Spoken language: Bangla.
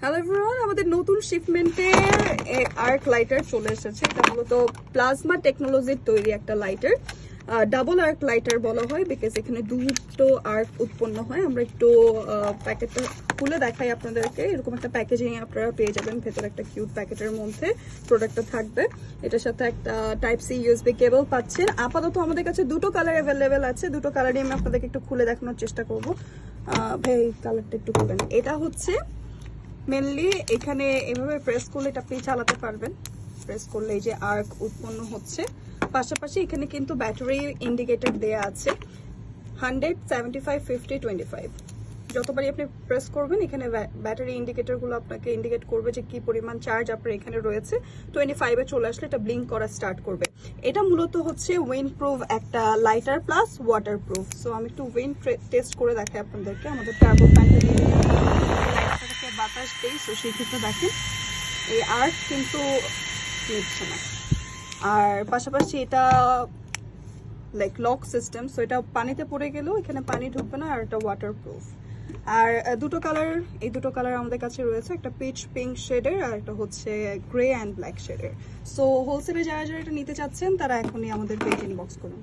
হ্যালো এভরিওয়ান, আমাদের নতুন শিপমেন্টের আর্ক লাইটার চলে এসেছে। এটা মূলত প্লাজমা টেকনোলজির তৈরি একটা লাইটার, ডাবল আর্ক লাইটার বলা হয় বিকজ এখানে দুটো আর্ক উৎপন্ন হয়। আমরা একটু প্যাকেটটা খুলে দেখাই আপনাদেরকে। এরকম একটা প্যাকেজিং আপনারা পেয়ে যাবেন, ভেতরে একটা কিউট প্যাকেটের মধ্যে প্রোডাক্টটা থাকবে। এটার সাথে একটা টাইপ সি ইউএসবি কেবল পাচ্ছেন। আপাতত আমাদের কাছে দুটো কালার অ্যাভেলেবেল আছে, দুটো কালারই আমি আপনাদেরকে একটু খুলে দেখানোর চেষ্টা করবো। ভাই কালারটা একটু খুলেন। এটা হচ্ছে মেনলি এখানে এভাবে প্রেস করলে এটা আপনি চালাতে পারবেন। প্রেস করলে এই যে আর্ক উৎপন্ন হচ্ছে। পাশাপাশি এখানে কিন্তু ব্যাটারি ইন্ডিকেটর দেয়া আছে 100, 75, 50, 25। যতবারই আপনি প্রেস করবেন এখানে ব্যাটারি ইন্ডিকেটরগুলো আপনাকে ইন্ডিকেট করবে যে কি পরিমাণ চার্জ আপনার এখানে রয়েছে। 25-এ চলে আসলে এটা ব্লিঙ্ক করা স্টার্ট করবে। এটা মূলত হচ্ছে উইন্ড প্রুফ একটা lighter plus water proof. So আমি একটু উইন্ড টেস্ট করে দেখাই আপনাদেরকে। আমাদের টার্বো ফ্যানটা বাতাস দেই, তো সেই ক্ষেত্রে দেখেন এই আর্ক কিন্তু নিচ্ছে না। আর পাশাপাশি এটা লাইক লক সিস্টেম, সো এটা পানিতে পড়ে গেলেও এখানে পানি ঢুকবে না। আর এটা ওয়াটার প্রুফ। আর দুটো কালার, এই দুটো কালার আমাদের কাছে রয়েছে, একটা পিচ পিঙ্ক শেডের আর একটা হচ্ছে গ্রে অ্যান্ড ব্ল্যাক শেডের। সো হোলসেলে যারা যারা এটা নিতে চাচ্ছেন তারা এখনই আমাদের পেজ ইনবক্স করুন।